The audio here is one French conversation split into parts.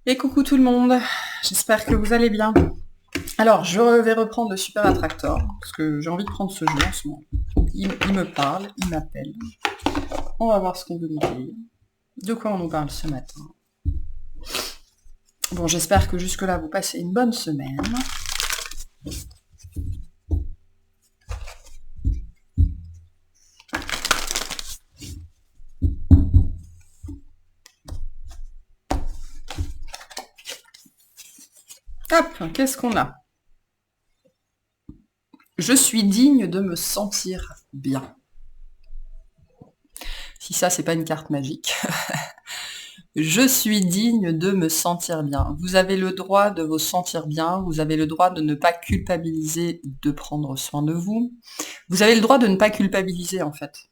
Et coucou tout le monde, j'espère que vous allez bien. Alors, je vais reprendre le Super Attractor, parce que j'ai envie de prendre ce jeu en ce moment. Il me parle, il m'appelle. On va voir ce qu'on veut nous dire. De quoi on nous parle ce matin. Bon, j'espère que jusque-là, vous passez une bonne semaine. Hop, qu'est-ce qu'on a? Je suis digne de me sentir bien. Si ça, c'est pas une carte magique. Je suis digne de me sentir bien. Vous avez le droit de vous sentir bien, vous avez le droit de ne pas culpabiliser de prendre soin de vous. Vous avez le droit de ne pas culpabiliser en fait.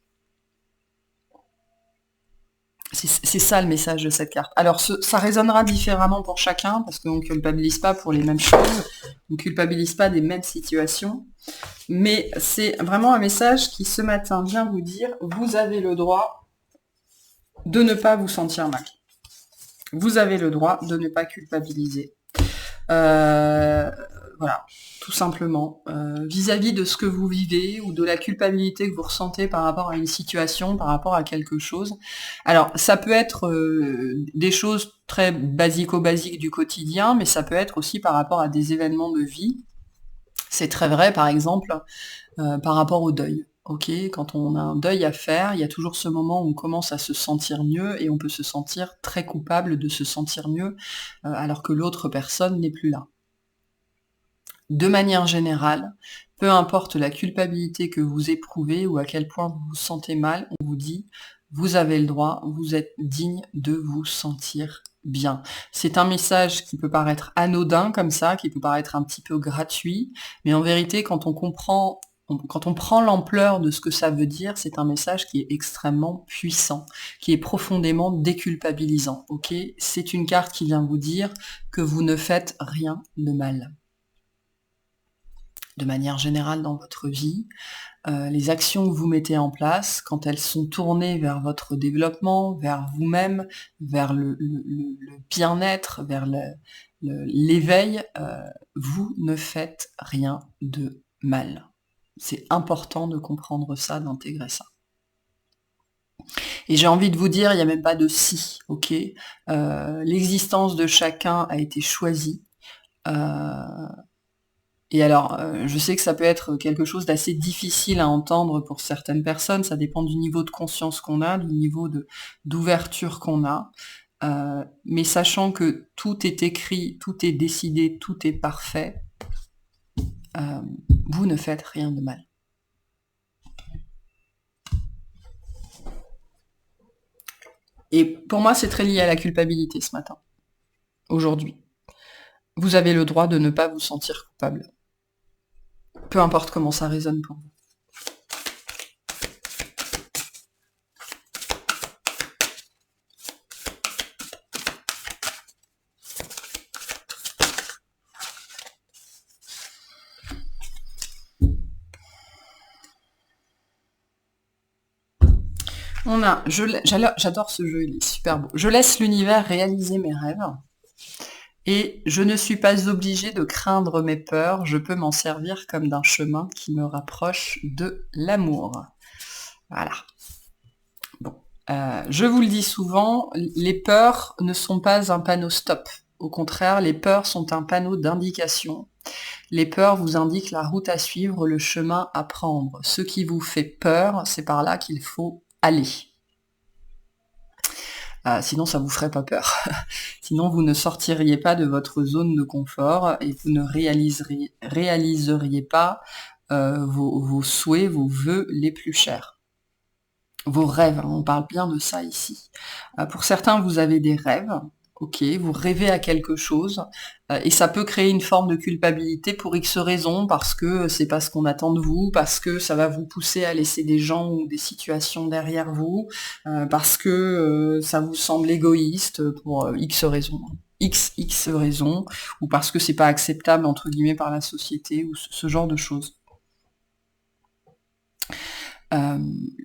C'est ça le message de cette carte. Alors ça résonnera différemment pour chacun parce qu'on ne culpabilise pas pour les mêmes choses, on ne culpabilise pas des mêmes situations, mais c'est vraiment un message qui ce matin vient vous dire, vous avez le droit de ne pas vous sentir mal. Vous avez le droit de ne pas culpabiliser. Voilà, tout simplement. Vis-à-vis de ce que vous vivez ou de la culpabilité que vous ressentez par rapport à une situation, par rapport à quelque chose. Alors, ça peut être des choses très basico-basiques du quotidien, mais ça peut être aussi par rapport à des événements de vie. C'est très vrai, par exemple, par rapport au deuil. Ok, quand on a un deuil à faire, il y a toujours ce moment où on commence à se sentir mieux et on peut se sentir très coupable de se sentir mieux alors que l'autre personne n'est plus là. De manière générale, peu importe la culpabilité que vous éprouvez ou à quel point vous vous sentez mal, on vous dit, vous avez le droit, vous êtes digne de vous sentir bien. C'est un message qui peut paraître anodin comme ça, qui peut paraître un petit peu gratuit, mais en vérité, quand on prend l'ampleur de ce que ça veut dire, c'est un message qui est extrêmement puissant, qui est profondément déculpabilisant. Ok, c'est une carte qui vient vous dire que vous ne faites rien de mal. De manière générale dans votre vie, les actions que vous mettez en place, quand elles sont tournées vers votre développement, vers vous-même, vers le bien-être, vers l'éveil, vous ne faites rien de mal. C'est important de comprendre ça, d'intégrer ça. Et j'ai envie de vous dire, il n'y a même pas de si, ok. L'existence de chacun a été choisie. Et alors, je sais que ça peut être quelque chose d'assez difficile à entendre pour certaines personnes, ça dépend du niveau de conscience qu'on a, du niveau d'ouverture qu'on a, mais sachant que tout est écrit, tout est décidé, tout est parfait, vous ne faites rien de mal. Et pour moi, c'est très lié à la culpabilité ce matin, aujourd'hui. Vous avez le droit de ne pas vous sentir coupable, peu importe comment ça résonne pour vous. On a, j'adore ce jeu, il est super beau. Je laisse l'univers réaliser mes rêves. Et je ne suis pas obligée de craindre mes peurs, je peux m'en servir comme d'un chemin qui me rapproche de l'amour. Voilà. Bon. Je vous le dis souvent, les peurs ne sont pas un panneau stop. Au contraire, les peurs sont un panneau d'indication. Les peurs vous indiquent la route à suivre, le chemin à prendre. Ce qui vous fait peur, c'est par là qu'il faut aller. Sinon, ça vous ferait pas peur. Sinon, vous ne sortiriez pas de votre zone de confort et vous ne réaliseriez pas vos souhaits, vos vœux les plus chers. Vos rêves, hein, on parle bien de ça ici. Pour certains, vous avez des rêves, ok, vous rêvez à quelque chose, et ça peut créer une forme de culpabilité pour X raisons, parce que c'est pas ce qu'on attend de vous, parce que ça va vous pousser à laisser des gens ou des situations derrière vous, parce que ça vous semble égoïste pour X raisons. X raisons, ou parce que c'est pas acceptable entre guillemets par la société, ou ce genre de choses. Euh,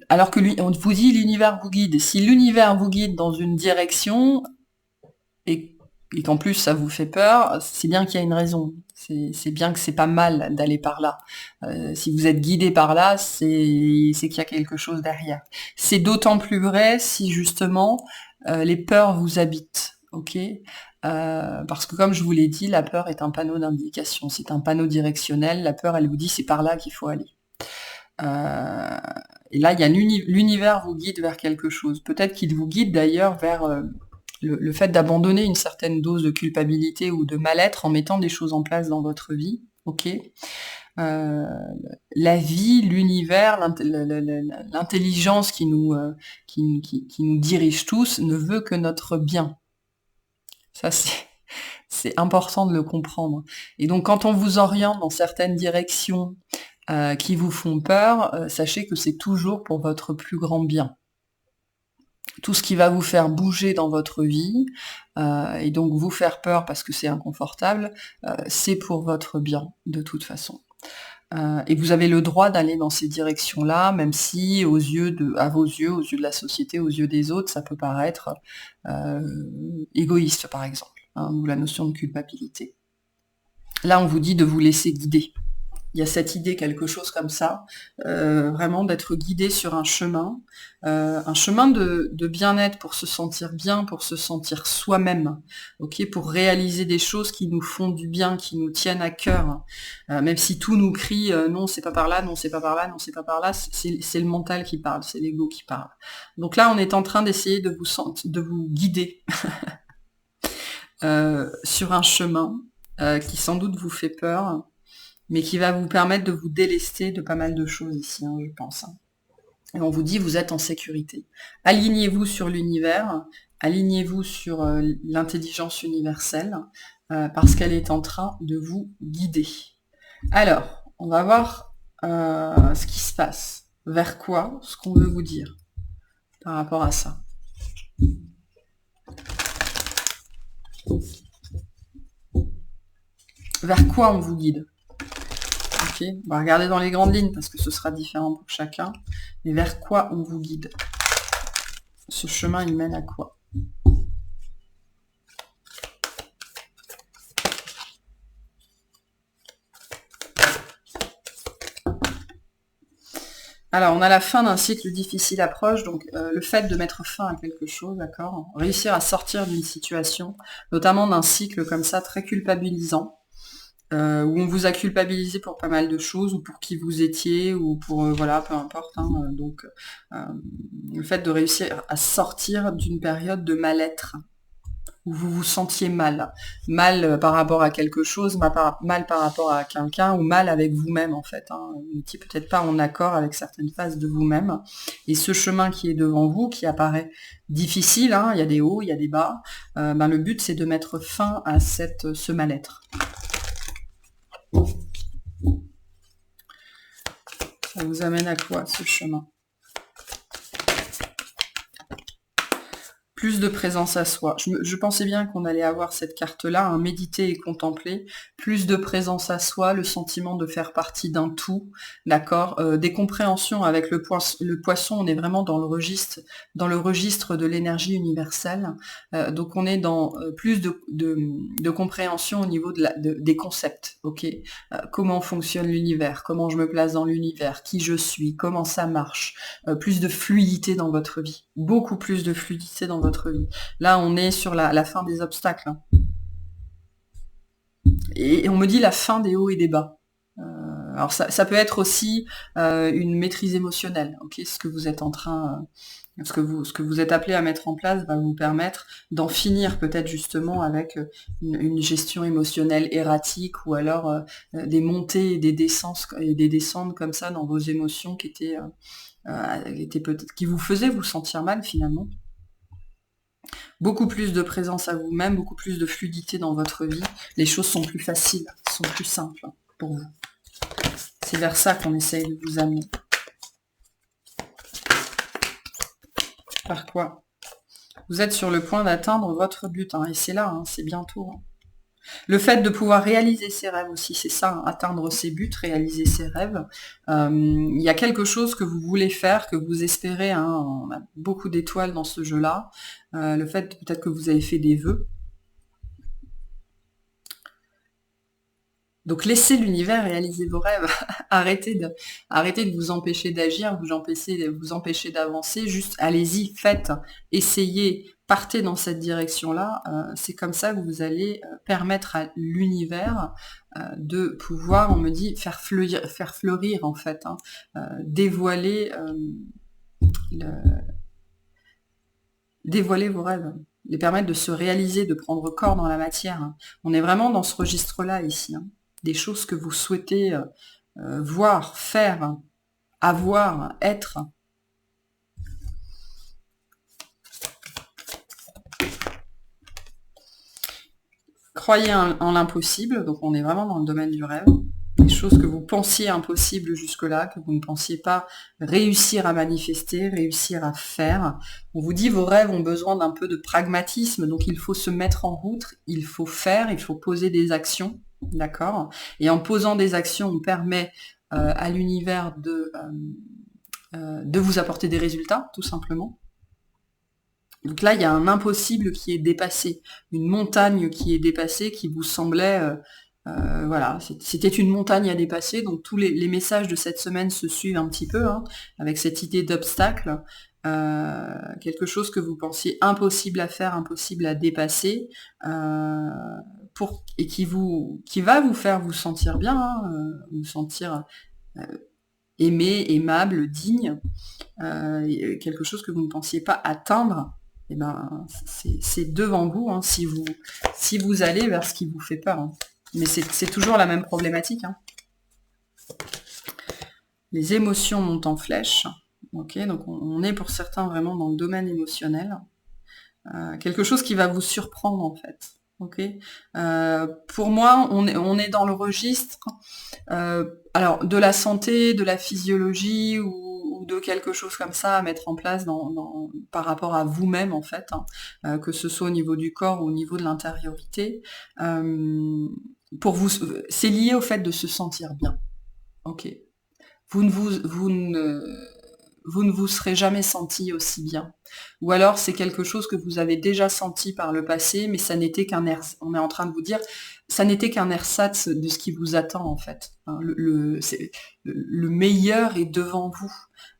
alors que on vous dit l'univers vous guide. Si l'univers vous guide dans une direction et et qu'en plus ça vous fait peur, c'est bien qu'il y a une raison. C'est bien que c'est pas mal d'aller par là. Si vous êtes guidé par là, c'est qu'il y a quelque chose derrière. C'est d'autant plus vrai si justement les peurs vous habitent, ok? Parce que comme je vous l'ai dit, la peur est un panneau d'indication, c'est un panneau directionnel. La peur, elle vous dit c'est par là qu'il faut aller. Et là, il y a l'univers vous guide vers quelque chose. Peut-être qu'il vous guide d'ailleurs vers le fait d'abandonner une certaine dose de culpabilité ou de mal-être en mettant des choses en place dans votre vie. Ok. La vie, l'univers, l'intelligence qui nous dirige tous ne veut que notre bien. Ça, c'est important de le comprendre. Et donc, quand on vous oriente dans certaines directions qui vous font peur, sachez que c'est toujours pour votre plus grand bien. Tout ce qui va vous faire bouger dans votre vie, et donc vous faire peur parce que c'est inconfortable, c'est pour votre bien, de toute façon. Et vous avez le droit d'aller dans ces directions-là, même si à vos yeux, aux yeux de la société, aux yeux des autres, ça peut paraître égoïste, par exemple, hein, ou la notion de culpabilité. Là, on vous dit de vous laisser guider. Il y a cette idée, quelque chose comme ça, vraiment d'être guidé sur un chemin de bien-être pour se sentir bien, pour se sentir soi-même, ok, pour réaliser des choses qui nous font du bien, qui nous tiennent à cœur, même si tout nous crie non, c'est pas par là, non, c'est pas par là, non, c'est pas par là, c'est le mental qui parle, c'est l'ego qui parle. Donc là, on est en train d'essayer de vous guider sur un chemin qui sans doute vous fait peur, mais qui va vous permettre de vous délester de pas mal de choses ici, hein, je pense. Et on vous dit, vous êtes en sécurité. Alignez-vous sur l'univers, alignez-vous sur l'intelligence universelle, parce qu'elle est en train de vous guider. Alors, on va voir ce qui se passe. Vers quoi, ce qu'on veut vous dire par rapport à ça. Vers quoi on vous guide? On va regarder dans les grandes lignes parce que ce sera différent pour chacun. Mais vers quoi on vous guide? Ce chemin, il mène à quoi? Alors, on a la fin d'un cycle difficile approche, donc le fait de mettre fin à quelque chose, d'accord? Réussir à sortir d'une situation, notamment d'un cycle comme ça, très culpabilisant. Où on vous a culpabilisé pour pas mal de choses, ou pour qui vous étiez, ou pour, voilà, peu importe. Hein, donc, le fait de réussir à sortir d'une période de mal-être, où vous vous sentiez mal. Mal par rapport à quelque chose, mal par rapport à quelqu'un, ou mal avec vous-même, en fait. Hein, vous n'étiez peut-être pas en accord avec certaines phases de vous-même. Et ce chemin qui est devant vous, qui apparaît difficile, hein, il y a des hauts, il y a des bas, le but, c'est de mettre fin à ce mal-être. Ça vous amène à quoi, ce chemin? Plus de présence à soi. Je pensais bien qu'on allait avoir cette carte-là, hein, méditer et contempler. Plus de présence à soi, le sentiment de faire partie d'un tout, d'accord, des compréhensions avec le poisson, on est vraiment dans le registre de l'énergie universelle. Donc on est dans plus de compréhension au niveau des concepts, ok. Comment fonctionne l'univers, comment je me place dans l'univers, qui je suis, comment ça marche, plus de fluidité dans votre vie, beaucoup plus de fluidité dans votre vie. Là, on est sur la fin des obstacles. Hein. Et on me dit la fin des hauts et des bas. Alors ça peut être aussi une maîtrise émotionnelle. Ok, ce que vous êtes en train, ce que vous êtes appelé à mettre en place va vous permettre d'en finir peut-être justement avec une gestion émotionnelle erratique, ou alors des montées et des descentes comme ça dans vos émotions qui vous faisaient vous sentir mal finalement. Beaucoup plus de présence à vous-même, beaucoup plus de fluidité dans votre vie. Les choses sont plus faciles, sont plus simples pour vous. C'est vers ça qu'on essaye de vous amener. Par quoi? Vous êtes sur le point d'atteindre votre but, hein, et c'est là, hein, c'est bientôt. Hein. Le fait de pouvoir réaliser ses rêves aussi, c'est ça, hein, atteindre ses buts, réaliser ses rêves. Il y a quelque chose que vous voulez faire, que vous espérez, hein, on a beaucoup d'étoiles dans ce jeu-là. Le fait peut-être que vous avez fait des vœux, Donc laissez l'univers réaliser vos rêves. Arrêtez de vous empêcher d'agir, vous empêcher d'avancer. Juste allez-y, faites, essayez, partez dans cette direction-là. C'est comme ça que vous allez permettre à l'univers de pouvoir, on me dit, faire fleurir en fait, hein, dévoiler, dévoiler vos rêves, les permettre de se réaliser, de prendre corps dans la matière, hein. On est vraiment dans ce registre-là ici, hein. Des choses que vous souhaitez voir, faire, avoir, être. Croyez en l'impossible, donc on est vraiment dans le domaine du rêve. Des choses que vous pensiez impossibles jusque-là, que vous ne pensiez pas réussir à manifester, réussir à faire. On vous dit vos rêves ont besoin d'un peu de pragmatisme, donc il faut se mettre en route, il faut faire, il faut poser des actions, d'accord? Et en posant des actions, on permet à l'univers de vous apporter des résultats, tout simplement. Donc là, il y a un impossible qui est dépassé, une montagne qui est dépassée, qui vous semblait, voilà, c'était une montagne à dépasser. Donc tous les messages de cette semaine se suivent un petit peu, hein, avec cette idée d'obstacle, quelque chose que vous pensiez impossible à faire, impossible à dépasser, et qui va vous faire vous sentir bien, hein, vous sentir aimé, aimable, digne, quelque chose que vous ne pensiez pas atteindre. Et ben, c'est devant vous, hein, si vous allez vers ce qui vous fait peur, hein. Mais c'est toujours la même problématique, hein. Les émotions montent en flèche. Ok, donc on est pour certains vraiment dans le domaine émotionnel. Quelque chose qui va vous surprendre en fait. Ok. Pour moi, on est dans le registre alors de la santé, de la physiologie ou de quelque chose comme ça à mettre en place par rapport à vous-même en fait, hein, que ce soit au niveau du corps ou au niveau de l'intériorité. Pour vous, c'est lié au fait de se sentir bien. Ok. Vous ne vous serez jamais senti aussi bien. Ou alors c'est quelque chose que vous avez déjà senti par le passé, mais ça n'était qu'un on est en train de vous dire, ça n'était qu'un ersatz de ce qui vous attend en fait. Hein, le meilleur est devant vous.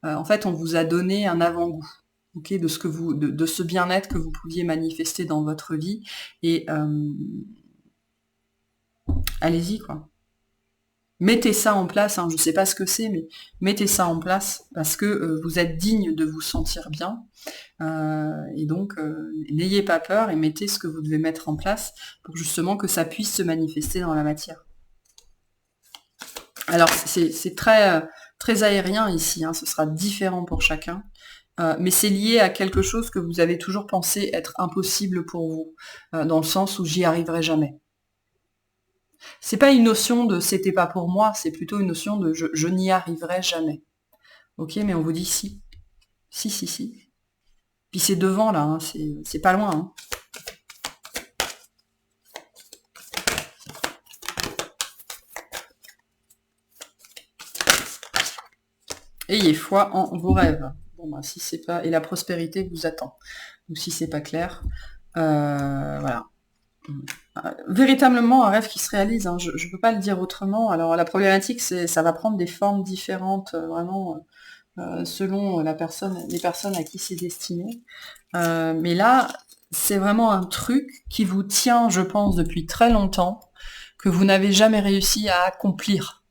En fait, on vous a donné un avant-goût. Okay, de ce bien-être que vous pouviez manifester dans votre vie. Et allez-y quoi. Mettez ça en place, hein, je ne sais pas ce que c'est, mais mettez ça en place parce que vous êtes digne de vous sentir bien. Et donc, n'ayez pas peur et mettez ce que vous devez mettre en place pour justement que ça puisse se manifester dans la matière. Alors, c'est très, très aérien ici, hein, ce sera différent pour chacun. Mais c'est lié à quelque chose que vous avez toujours pensé être impossible pour vous, dans le sens où j'y arriverai jamais. C'est pas une notion de c'était pas pour moi, c'est plutôt une notion de je n'y arriverai jamais. Ok, mais on vous dit si. Si, si, si. Puis c'est devant là, hein, c'est pas loin, hein. Ayez foi en vos rêves. Bon bah si c'est pas. Et la prospérité vous attend. Ou si c'est pas clair. Voilà. Véritablement un rêve qui se réalise, hein, je ne peux pas le dire autrement. Alors la problématique, c'est ça va prendre des formes différentes, vraiment, selon les personnes à qui c'est destiné. Mais là, c'est vraiment un truc qui vous tient, je pense, depuis très longtemps, que vous n'avez jamais réussi à accomplir.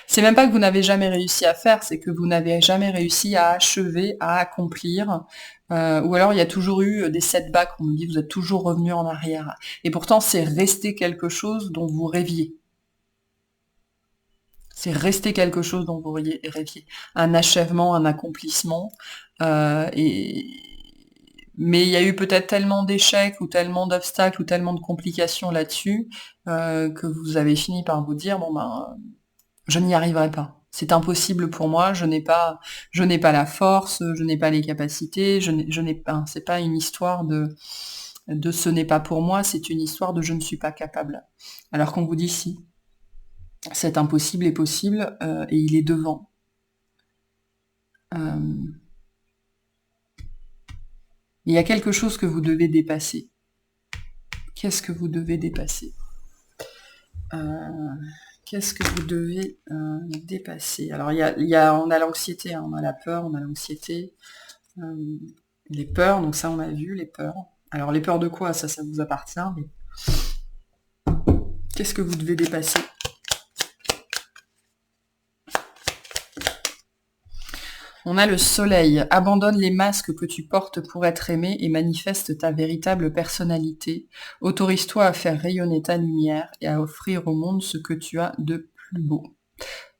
C'est même pas que vous n'avez jamais réussi à faire, c'est que vous n'avez jamais réussi à achever, à accomplir. Ou alors il y a toujours eu des setbacks, on nous dit vous êtes toujours revenu en arrière. Et pourtant c'est resté quelque chose dont vous rêviez. C'est resté quelque chose dont vous rêviez. Un achèvement, un accomplissement. Mais il y a eu peut-être tellement d'échecs ou tellement d'obstacles ou tellement de complications là-dessus que vous avez fini par vous dire bon ben je n'y arriverai pas. C'est impossible pour moi, je n'ai pas la force, je n'ai pas les capacités, je n'ai pas, c'est pas une histoire de ce n'est pas pour moi, c'est une histoire de je ne suis pas capable. Alors qu'on vous dit si. Cet impossible est possible et il est devant. Il y a quelque chose que vous devez dépasser. Qu'est-ce que vous devez dépasser ? Qu'est-ce que vous devez dépasser? Alors, on a l'anxiété, hein, on a la peur, on a l'anxiété, les peurs, donc ça on a vu, les peurs. Alors les peurs de quoi? Ça vous appartient, mais qu'est-ce que vous devez dépasser? On a le soleil. Abandonne les masques que tu portes pour être aimé et manifeste ta véritable personnalité. Autorise-toi à faire rayonner ta lumière et à offrir au monde ce que tu as de plus beau.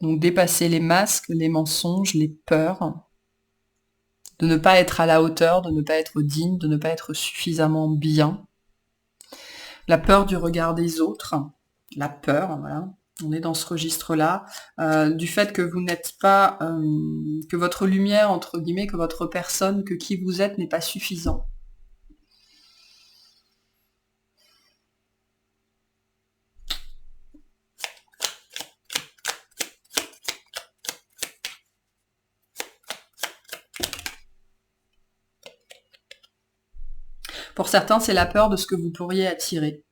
Donc dépasser les masques, les mensonges, les peurs, de ne pas être à la hauteur, de ne pas être digne, de ne pas être suffisamment bien. La peur du regard des autres, la peur, voilà. On est dans ce registre-là, du fait que vous n'êtes pas, que votre lumière, entre guillemets, que votre personne, que qui vous êtes n'est pas suffisant. Pour certains, c'est la peur de ce que vous pourriez attirer.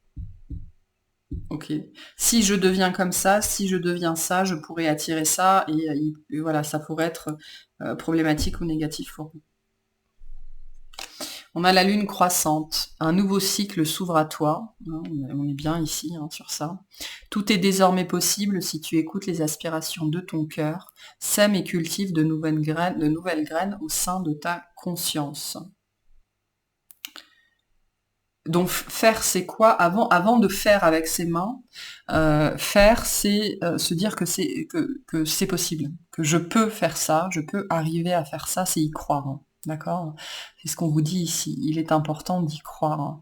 Ok. Si je deviens comme ça, si je deviens ça, je pourrais attirer ça, et voilà, ça pourrait être problématique ou négatif pour vous. On a la lune croissante, un nouveau cycle s'ouvre à toi, hein, on est bien ici hein, sur ça. Tout est désormais possible si tu écoutes les aspirations de ton cœur, sème et cultive de nouvelles graines au sein de ta conscience. Donc faire c'est quoi avant de faire avec ses mains, faire c'est se dire que c'est possible, que je peux faire ça, je peux arriver à faire ça, c'est y croire. Hein. D'accord? C'est ce qu'on vous dit ici. Il est important d'y croire.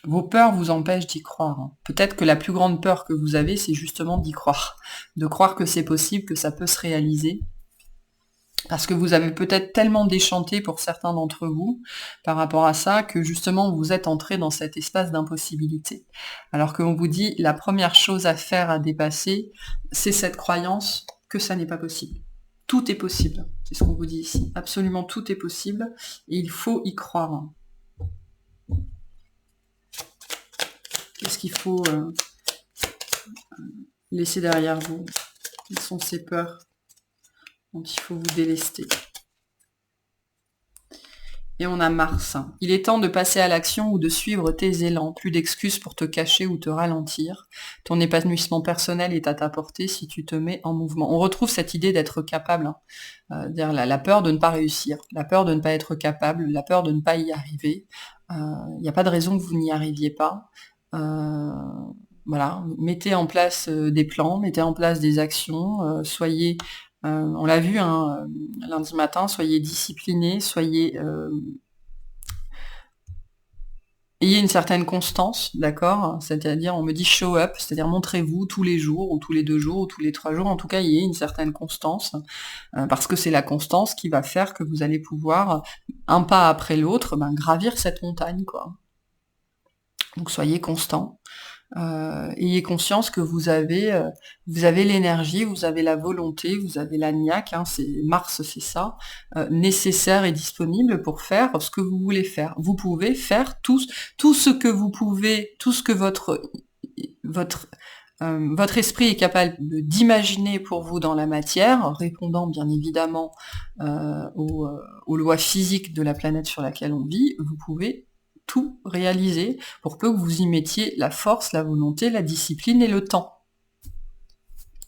Vos peurs vous empêchent d'y croire. Hein. Peut-être que la plus grande peur que vous avez, c'est justement d'y croire. De croire que c'est possible, que ça peut se réaliser. Parce que vous avez peut-être tellement déchanté pour certains d'entre vous par rapport à ça que justement vous êtes entré dans cet espace d'impossibilité. Alors qu'on vous dit la première chose à faire, à dépasser, c'est cette croyance que ça n'est pas possible. Tout est possible, c'est ce qu'on vous dit ici. Absolument tout est possible et il faut y croire. Qu'est-ce qu'il faut laisser derrière vous? Quelles sont ces peurs dont il faut vous délester? Et on a Mars. Il est temps de passer à l'action ou de suivre tes élans. Plus d'excuses pour te cacher ou te ralentir. Ton épanouissement personnel est à ta portée si tu te mets en mouvement. On retrouve cette idée d'être capable. Dire la peur de ne pas réussir, la peur de ne pas être capable, la peur de ne pas y arriver. Il n'y a pas de raison que vous n'y arriviez pas. Voilà, mettez en place des plans, mettez en place des actions, soyez... on l'a vu hein, lundi matin, soyez disciplinés, ayez une certaine constance, d'accord? C'est-à-dire, on me dit show up, c'est-à-dire montrez-vous tous les jours, ou tous les 2 jours, ou tous les 3 jours, en tout cas, ayez une certaine constance, parce que c'est la constance qui va faire que vous allez pouvoir, un pas après l'autre, gravir cette montagne, quoi. Donc soyez constant. Ayez conscience que vous avez l'énergie, vous avez la volonté, vous avez la niaque, hein, Mars c'est ça, nécessaire et disponible pour faire ce que vous voulez faire. Vous pouvez faire tout ce que vous pouvez, tout ce que votre esprit est capable d'imaginer pour vous dans la matière, répondant bien évidemment aux lois physiques de la planète sur laquelle on vit, vous pouvez tout réaliser pour peu que vous y mettiez la force, la volonté, la discipline et le temps.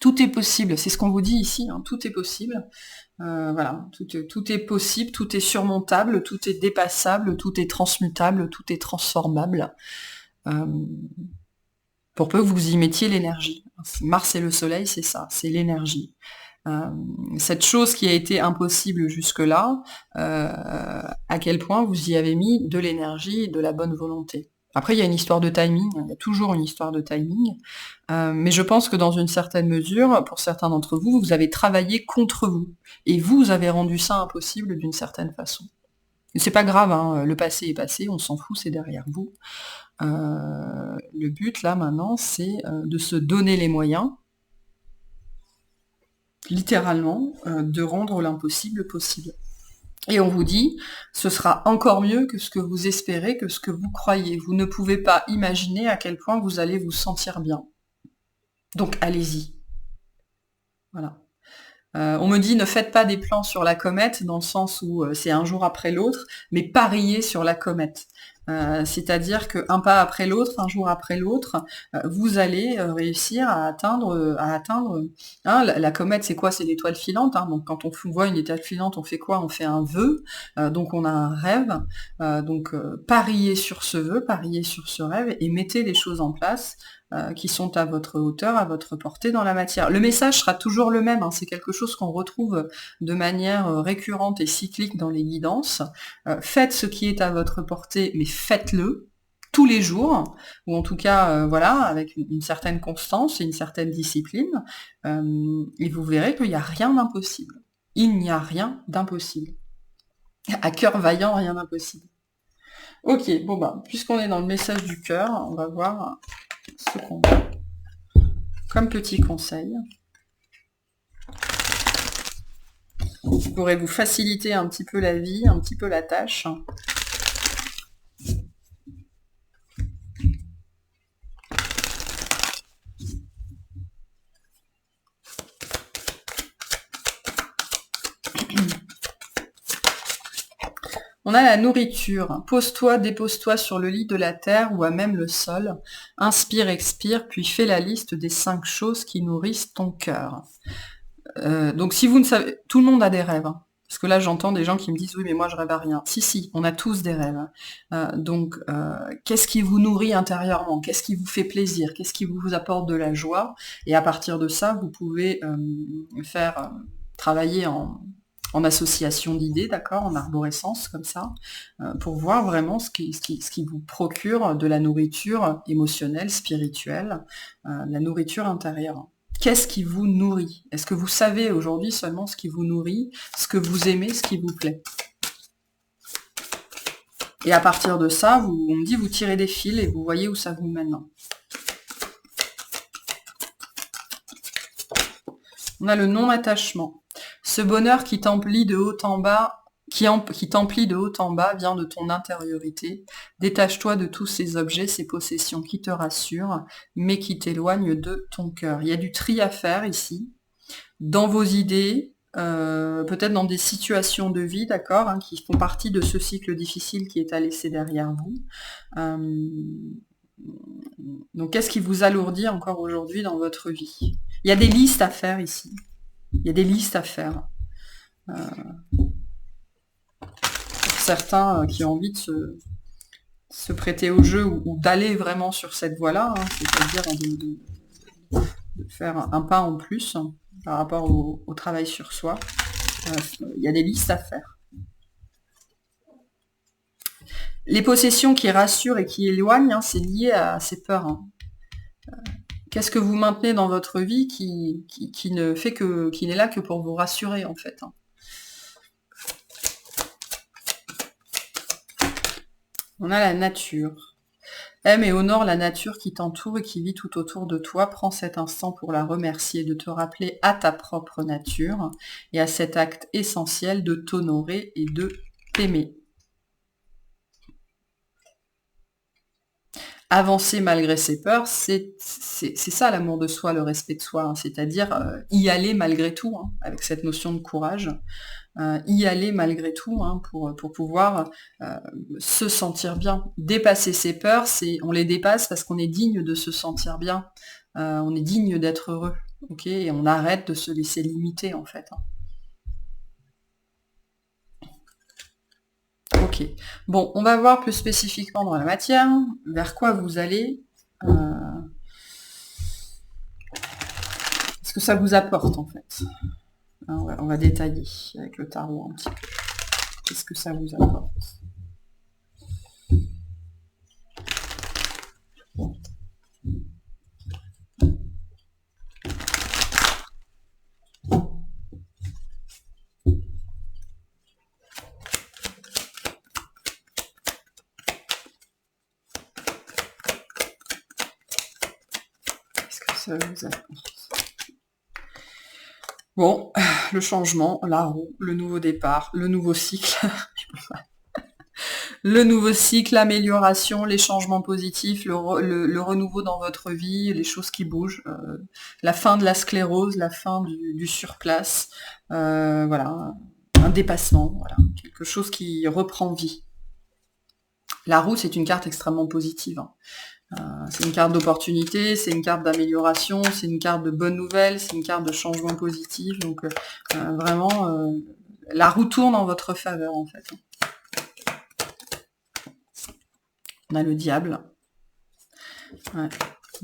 Tout est possible, c'est ce qu'on vous dit ici, hein, tout est possible. Voilà, tout est possible, tout est surmontable, tout est dépassable, tout est transmutable, tout est transformable. Pour peu que vous y mettiez l'énergie. Mars et le Soleil, c'est ça, c'est l'énergie. Cette chose qui a été impossible jusque-là, à quel point vous y avez mis de l'énergie et de la bonne volonté. Après, il y a une histoire de timing, il y a toujours une histoire de timing, mais je pense que dans une certaine mesure, pour certains d'entre vous, vous avez travaillé contre vous, et vous avez rendu ça impossible d'une certaine façon. C'est pas grave, hein, le passé est passé, on s'en fout, c'est derrière vous. Le but, là, maintenant, c'est de se donner les moyens, littéralement, de rendre l'impossible possible. Et on vous dit, ce sera encore mieux que ce que vous espérez, que ce que vous croyez. Vous ne pouvez pas imaginer à quel point vous allez vous sentir bien. Donc allez-y. Voilà. On me dit ne faites pas des plans sur la comète, dans le sens où c'est un jour après l'autre, mais pariez sur la comète. C'est-à-dire qu'un pas après l'autre, un jour après l'autre, vous allez réussir à atteindre, hein, la comète, c'est quoi? C'est l'étoile filante, hein, donc quand on voit une étoile filante, on fait quoi? On fait un vœu, donc on a un rêve, donc pariez sur ce vœu, pariez sur ce rêve, et mettez les choses en place, qui sont à votre hauteur, à votre portée dans la matière. Le message sera toujours le même, hein, c'est quelque chose qu'on retrouve de manière récurrente et cyclique dans les guidances. Faites ce qui est à votre portée, mais faites-le tous les jours, ou en tout cas, voilà, avec une certaine constance et une certaine discipline, et vous verrez qu'il n'y a rien d'impossible. Il n'y a rien d'impossible. À cœur vaillant, rien d'impossible. Ok, bon bah, puisqu'on est dans le message du cœur, on va voir ce qu'on a comme petit conseil. Qui pourrait vous faciliter un petit peu la vie, un petit peu la tâche. On a la nourriture. Pose-toi, dépose-toi sur le lit de la terre ou à même le sol. Inspire, expire, puis fais la liste des 5 choses qui nourrissent ton cœur. Donc si vous ne savez... Tout le monde a des rêves. Hein. Parce que là, j'entends des gens qui me disent « Oui, mais moi, je rêve à rien. » Si, on a tous des rêves. Donc, qu'est-ce qui vous nourrit intérieurement? Qu'est-ce qui vous fait plaisir? Qu'est-ce qui vous apporte de la joie? Et à partir de ça, vous pouvez faire travailler en association d'idées, d'accord, en arborescence, comme ça, pour voir vraiment ce qui vous procure de la nourriture émotionnelle, spirituelle, la nourriture intérieure. Qu'est-ce qui vous nourrit? Est-ce que vous savez aujourd'hui seulement ce qui vous nourrit, ce que vous aimez, ce qui vous plaît? Et à partir de ça, on me dit, vous tirez des fils et vous voyez où ça vous mène. On a le non-attachement. Ce bonheur qui t'emplit de haut en bas, qui t'emplit de haut en bas, vient de ton intériorité. Détache-toi de tous ces objets, ces possessions qui te rassurent, mais qui t'éloignent de ton cœur. Il y a du tri à faire ici, dans vos idées, peut-être dans des situations de vie, d'accord, hein, qui font partie de ce cycle difficile qui est à laisser derrière vous. Donc, qu'est-ce qui vous alourdit encore aujourd'hui dans votre vie? Il y a des listes à faire ici. Il y a des listes à faire. Pour certains qui ont envie de se prêter au jeu ou d'aller vraiment sur cette voie-là, hein, c'est-à-dire de faire un pas en plus par rapport au travail sur soi. Il y a des listes à faire. Les possessions qui rassurent et qui éloignent, hein, c'est lié à ces peurs. Hein. Qu'est-ce que vous maintenez dans votre vie qui n'est là que pour vous rassurer, en fait. Hein. On a la nature. Aime et honore la nature qui t'entoure et qui vit tout autour de toi. Prends cet instant pour la remercier, de te rappeler à ta propre nature et à cet acte essentiel de t'honorer et de t'aimer. Avancer malgré ses peurs, c'est ça l'amour de soi, le respect de soi, hein, c'est-à-dire y aller malgré tout, hein, avec cette notion de courage, y aller malgré tout, hein, pour pouvoir se sentir bien. Dépasser ses peurs, on les dépasse parce qu'on est digne de se sentir bien, on est digne d'être heureux, ok, et on arrête de se laisser limiter en fait. Hein. Ok. Bon, on va voir plus spécifiquement dans la matière, vers quoi vous allez, ce que ça vous apporte en fait. On va détailler avec le tarot un petit peu. Qu'est-ce que ça vous apporte? Qu'est-ce que ça vous apporte? Bon, le changement, la roue, le nouveau départ, le nouveau cycle, le nouveau cycle, l'amélioration, les changements positifs, le renouveau dans votre vie, les choses qui bougent, la fin de la sclérose, la fin du surplace, voilà, un dépassement, voilà, quelque chose qui reprend vie. La roue, c'est une carte extrêmement positive, hein. C'est une carte d'opportunité, c'est une carte d'amélioration, c'est une carte de bonnes nouvelles, c'est une carte de changement positif. Donc vraiment, la roue tourne en votre faveur en fait. On a le diable. Ouais.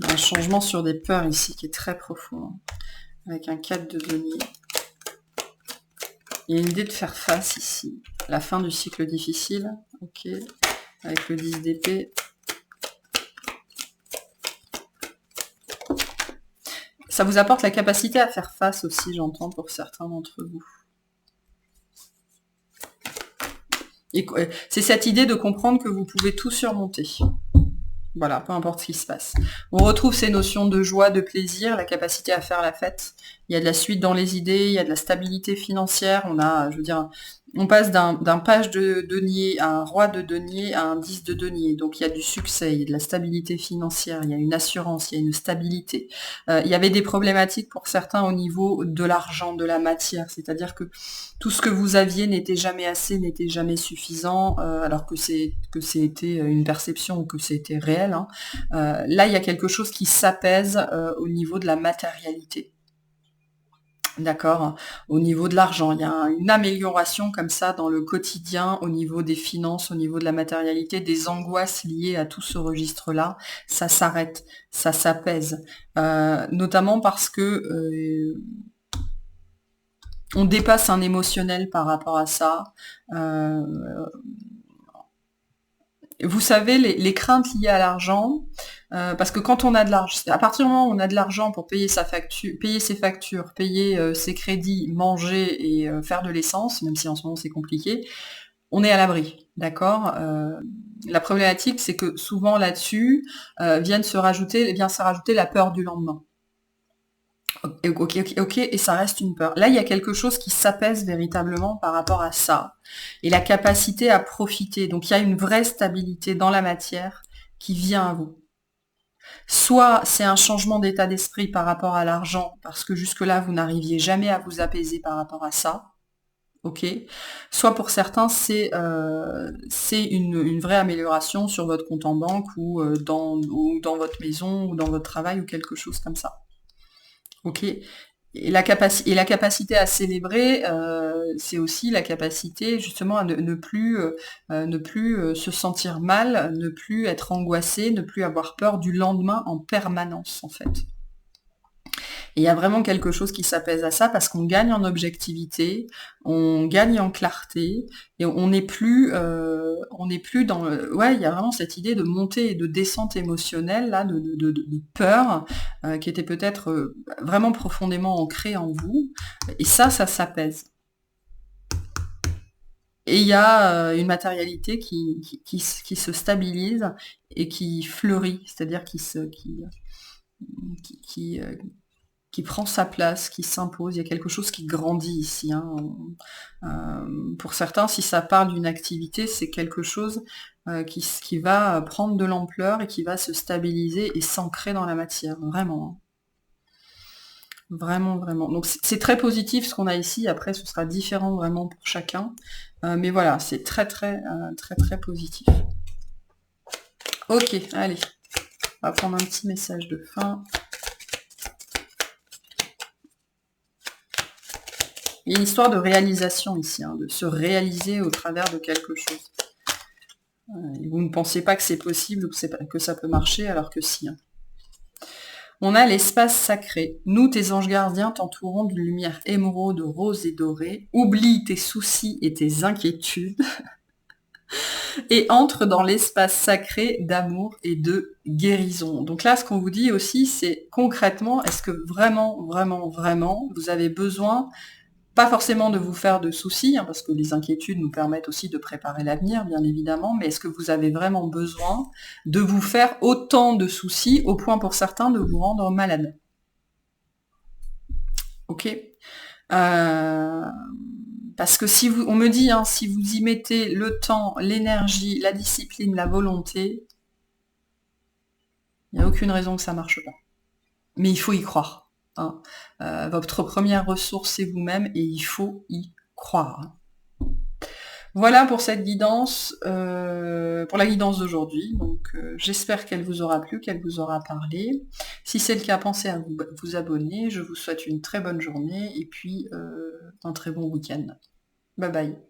Un changement sur des peurs ici qui est très profond, hein. Avec un 4 de denier. Il y a une idée de faire face ici. La fin du cycle difficile. Ok. Avec le 10 d'épée. Ça vous apporte la capacité à faire face aussi, j'entends, pour certains d'entre vous. Et c'est cette idée de comprendre que vous pouvez tout surmonter. Voilà, peu importe ce qui se passe. On retrouve ces notions de joie, de plaisir, la capacité à faire la fête. Il y a de la suite dans les idées, il y a de la stabilité financière. On a, je veux dire, on passe d'un page de denier à un roi de denier à un 10 de denier. Donc il y a du succès, il y a de la stabilité financière, il y a une assurance, il y a une stabilité. Il y avait des problématiques pour certains au niveau de l'argent, de la matière. C'est-à-dire que tout ce que vous aviez n'était jamais assez, n'était jamais suffisant, alors que c'était une perception ou que c'était réel, hein. Là, il y a quelque chose qui s'apaise au niveau de la matérialité. D'accord. Au niveau de l'argent, il y a une amélioration comme ça dans le quotidien, au niveau des finances, au niveau de la matérialité, des angoisses liées à tout ce registre-là, ça s'arrête, ça s'apaise. Notamment parce que on dépasse un émotionnel par rapport à ça. Vous savez, les craintes liées à l'argent, parce que quand on a de l'argent, à partir du moment où on a de l'argent pour payer sa facture, payer ses factures, payer ses crédits, manger et faire de l'essence, même si en ce moment c'est compliqué, on est à l'abri, d'accord. La problématique, c'est que souvent là-dessus vient se rajouter la peur du lendemain. Ok, et ça reste une peur. Là, il y a quelque chose qui s'apaise véritablement par rapport à ça. Et la capacité à profiter. Donc, il y a une vraie stabilité dans la matière qui vient à vous. Soit c'est un changement d'état d'esprit par rapport à l'argent, parce que jusque-là, vous n'arriviez jamais à vous apaiser par rapport à ça. Ok. Soit pour certains, c'est une vraie amélioration sur votre compte en banque ou dans votre maison ou dans votre travail ou quelque chose comme ça. Ok. Et la capacité à célébrer, c'est aussi la capacité justement à ne plus se sentir mal, ne plus être angoissé, ne plus avoir peur du lendemain en permanence en fait. Et il y a vraiment quelque chose qui s'apaise à ça parce qu'on gagne en objectivité, on gagne en clarté et on n'est plus dans ouais, il y a vraiment cette idée de montée et de descente émotionnelle là, de peur qui était peut-être vraiment profondément ancrée en vous. Et ça s'apaise. Et il y a une matérialité qui se stabilise et qui fleurit, c'est-à-dire qui, qui prend sa place, qui s'impose. Il y a quelque chose qui grandit ici, hein. Pour certains, si ça parle d'une activité, c'est quelque chose qui va prendre de l'ampleur et qui va se stabiliser et s'ancrer dans la matière, vraiment, hein. Vraiment, vraiment. Donc c'est très positif ce qu'on a ici. Après, ce sera différent vraiment pour chacun. Mais voilà, c'est très, très, très, très positif. Ok, allez. On va prendre un petit message de fin. Il y a une histoire de réalisation ici, hein, de se réaliser au travers de quelque chose. Vous ne pensez pas que c'est possible ou que ça peut marcher, alors que si, hein. On a l'espace sacré. Nous, tes anges gardiens, t'entourons d'une lumière émeraude, rose et dorée. Oublie tes soucis et tes inquiétudes et entre dans l'espace sacré d'amour et de guérison. Donc là, ce qu'on vous dit aussi, c'est concrètement, est-ce que vraiment, vraiment, vraiment, vous avez besoin, pas forcément de vous faire de soucis, hein, parce que les inquiétudes nous permettent aussi de préparer l'avenir, bien évidemment, mais est-ce que vous avez vraiment besoin de vous faire autant de soucis, au point pour certains de vous rendre malade? Ok. Euh, Parce que si vous, on me dit, hein, si vous y mettez le temps, l'énergie, la discipline, la volonté, il n'y a aucune raison que ça marche pas. Mais il faut y croire, hein. Votre première ressource, c'est vous-même et il faut y croire. Voilà pour cette guidance, pour la guidance d'aujourd'hui. Donc, j'espère qu'elle vous aura plu, qu'elle vous aura parlé. Si c'est le cas, pensez à vous abonner. Je vous souhaite une très bonne journée et puis un très bon week-end. Bye bye.